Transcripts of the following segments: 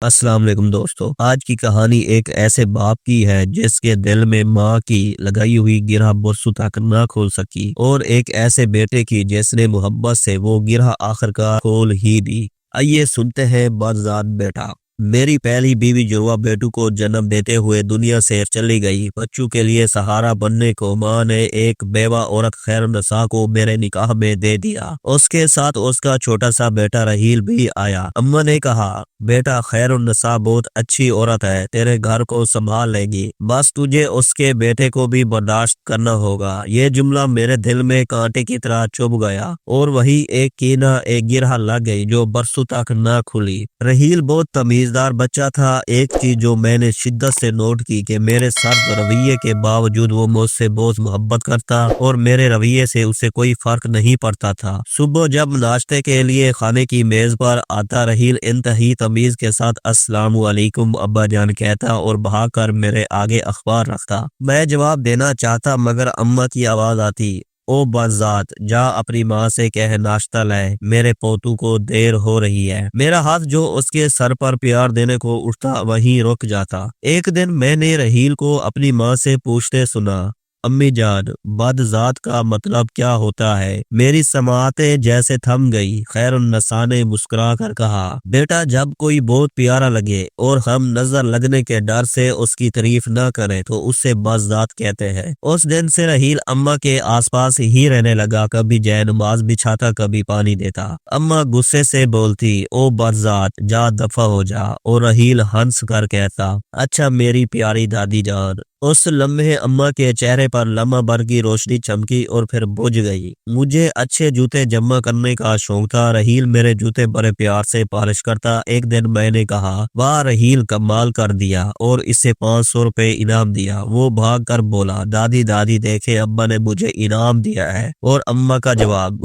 السلام علیکم دوستو، آج کی کہانی ایک ایسے باپ کی ہے جس کے دل میں ماں کی لگائی ہوئی گرہ برسوں تک نہ کھول سکی، اور ایک ایسے بیٹے کی جس نے محبت سے وہ گرہ آخرکار کھول ہی دی۔ آئیے سنتے ہیں بدذات بیٹا۔ میری پہلی بیوی جڑواں بیٹو کو جنم دیتے ہوئے دنیا سے چلی گئی۔ بچوں کے لیے سہارا بننے کو ماں نے ایک بیوہ عورت خیر النساء کو میرے نکاح میں دے دیا۔ اس کے ساتھ اس کا چھوٹا سا بیٹا رحیل بھی آیا۔ اماں نے کہا، بیٹا خیر النساء بہت اچھی عورت ہے، تیرے گھر کو سنبھال لے گی، بس تجھے اس کے بیٹے کو بھی برداشت کرنا ہوگا۔ یہ جملہ میرے دل میں کانٹے کی طرح چبھ گیا، اور وہی ایک کینہ، ایک گرہ لگ گئی جو برسوں تک نہ کھلی۔ رحیل بہت تمیزدار بچہ تھا۔ ایک چیز جو میں نے شدت سے نوٹ کی کہ میرے سرد رویے کے باوجود وہ مجھ سے بہت محبت کرتا، اور میرے رویے سے اسے کوئی فرق نہیں پڑتا تھا۔ صبح جب ناشتے کے لیے کھانے کی میز پر آتا، رحیل انتہائی تمیز کے ساتھ السلام علیکم ابا جان کہتا اور بہا کر میرے آگے اخبار رکھتا۔ میں جواب دینا چاہتا مگر اماں کی آواز آتی، او بدذات، جا اپنی ماں سے کہہ ناشتہ لائے، میرے پوتو کو دیر ہو رہی ہے۔ میرا ہاتھ جو اس کے سر پر پیار دینے کو اٹھتا وہیں رک جاتا۔ ایک دن میں نے رحیل کو اپنی ماں سے پوچھتے سنا، امی جان، بدذات کا مطلب کیا ہوتا ہے؟ میری سماعتیں جیسے تھم گئی۔ خیر النساء نے مسکرا کر کہا، بیٹا، جب کوئی بہت پیارا لگے اور ہم نظر لگنے کے ڈر سے اس کی تعریف نہ کریں تو اسے بدذات کہتے ہیں۔ اس دن سے رحیل اماں کے آس پاس ہی رہنے لگا، کبھی جے نماز بچھاتا، کبھی پانی دیتا۔ اماں غصے سے بولتی، او بدذات، جا دفع ہو جا، اور رحیل ہنس کر کہتا، اچھا میری پیاری دادی جان۔ اس لمحے اماں کے چہرے پر لمحہ بھر کی روشنی چمکی اور پھر بجھ گئی۔ مجھے اچھے جوتے جمع کرنے کا شوق تھا۔ رحیل میرے جوتے بڑے پیار سے پالش کرتا۔ ایک دن میں نے کہا، واہ رحیل، کمال کر دیا، اور اسے 500 روپے انعام دیا۔ وہ بھاگ کر بولا، دادی دادی دیکھے، ابا نے مجھے انعام دیا ہے۔ اور اماں کا جواب،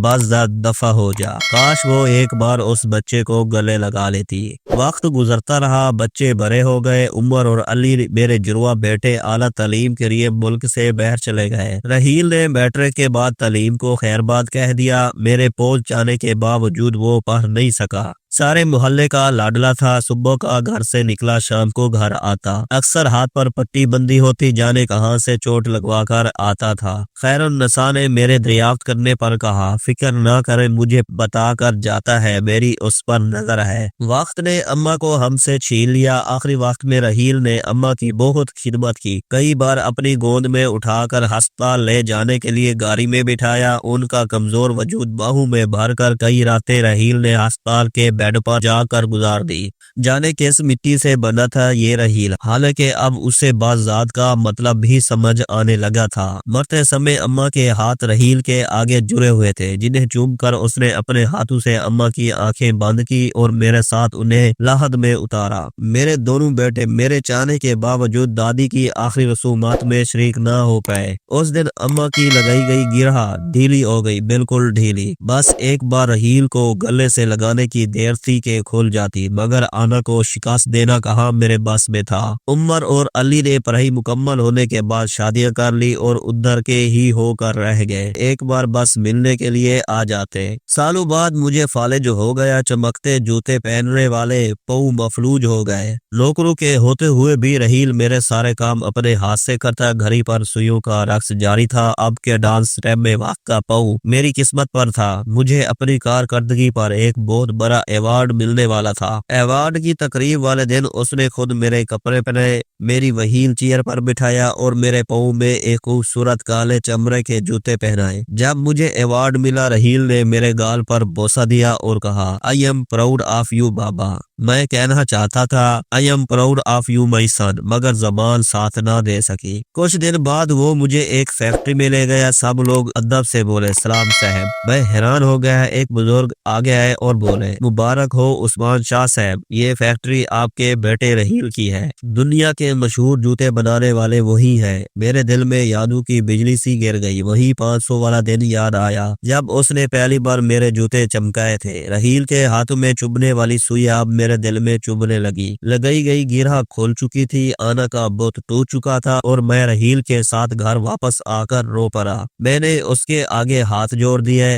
بدذات، دفع ہو جا۔ کاش وہ ایک بار اس بچے کو گلے لگا لیتی۔ وقت گزرتا رہا، بچے بڑے ہو گئے۔ عمر اور علی میرے جڑواں بیٹے اعلیٰ تعلیم کے لیے ملک سے باہر چلے گئے۔ رحیل نے میٹرک کے بعد تعلیم کو خیر بات کہہ دیا۔ میرے پہنچ جانے کے باوجود وہ پڑھ نہیں سکا۔ سارے محلے کا لاڈلا تھا۔ صبح کا گھر سے نکلا، شام کو گھر آتا۔ اکثر ہاتھ پر پٹی بندی ہوتی، جانے کہاں سے چوٹ لگوا کر آتا تھا۔ خیر النساء نے میرے دریافت کرنے پر کہا، فکر نہ کرے، مجھے بتا کر جاتا ہے، میری اس پر نظر ہے۔ وقت نے اماں کو ہم سے چھین لیا۔ آخری وقت میں رحیل نے اماں کی بہت خدمت کی۔ کئی بار اپنی گود میں اٹھا کر ہسپتال لے جانے کے لیے گاڑی میں بٹھایا۔ ان کا کمزور وجود باہوں میں بھر کر کئی راتیں رحیل نے ہسپتال کے بیڈ پر جا کر گزار دی۔ جانے کس مٹی سے بنا تھا یہ رحیل، حالانکہ اب اسے بدذات کا مطلب بھی سمجھ آنے لگا تھا۔ مرتے سمے اماں کے ہاتھ رحیل کے آگے جڑے ہوئے تھے، جنہیں چوم کر اس نے اپنے ہاتھوں سے اماں کی آنکھیں بند کی اور میرے ساتھ انہیں لاحد میں اتارا۔ میرے دونوں بیٹے میرے چاہنے کے باوجود دادی کی آخری رسومات میں شریک نہ ہو پائے۔ اس دن اماں کی لگائی گئی گرہ ڈھیلی ہو گئی، بالکل ڈھیلی۔ بس ایک بار رحیل کو گلے سے لگانے کی دیر تھی کہ کھل جاتی، مگر آنا کو شکست دینا کہاں میرے بس میں تھا۔ عمر اور علی نے پڑھائی مکمل ہونے کے بعد شادیاں کر لی اور ادھر کے ہی ہو کر رہ گئے۔ ایک بار بس ملنے کے لیے آ جاتے۔ سالوں بعد مجھے فالج ہو گیا۔ چمکتے جوتے پہننے والے پاؤں مفلوج ہو گئے۔ نوکروں کے ہوتے ہوئے بھی رحیل میرے سارے کام اپنے ہاتھ سے کرتا۔ گھڑی پر سوئیوں کا رقص جاری تھا۔ اب کے ڈانس اسٹیپ میں وقت کا پاؤں میری قسمت پر تھا۔ مجھے اپنی کارکردگی پر ایک بہت بڑا ایوارڈ ملنے والا تھا۔ ایوارڈ کی تقریب والے دن اس نے خود میرے کپڑے پہنے، میری وہیل چیئر پر بٹھایا اور میرے پاؤں میں ایک خوبصورت کالے چمڑے کے جوتے پہنائے۔ جب مجھے ایوارڈ ملا، رحیل نے میرے گال پر بوسہ دیا اور کہا، I am proud of you بابا۔ میں کہنا چاہتا تھا، I am proud of you my son, مگر زبان ساتھ نہ دے سکی۔ کچھ دن بعد وہ مجھے ایک فیکٹری میں لے گیا۔ سب لوگ ادب سے بولے، سلام صاحب۔ میں حیران ہو گیا۔ ایک بزرگ آگے آئے اور بولے، مبارک ہو عثمان شاہ صاحب، یہ فیکٹری آپ کے بیٹے رحیل کی ہے۔ دنیا کے مشہور جوتے بنانے والے وہی ہیں۔ میرے دل میں یادوں کی بجلی سی گر گئی۔ وہی 500 والا دن یاد آیا جب اس نے پہلی بار میرے جوتے چمکائے تھے۔ رحیل کے ہاتھوں میں چبھنے والی سوئی اب میرے دل میں چبھنے لگی۔ لگائی گئی گرہ کھل چکی تھی، آنا کا بت ٹوٹ چکا تھا، اور میں رحیل کے ساتھ گھر واپس آ کر رو پڑا۔ میں نے اس کے آگے ہاتھ جوڑ دیے۔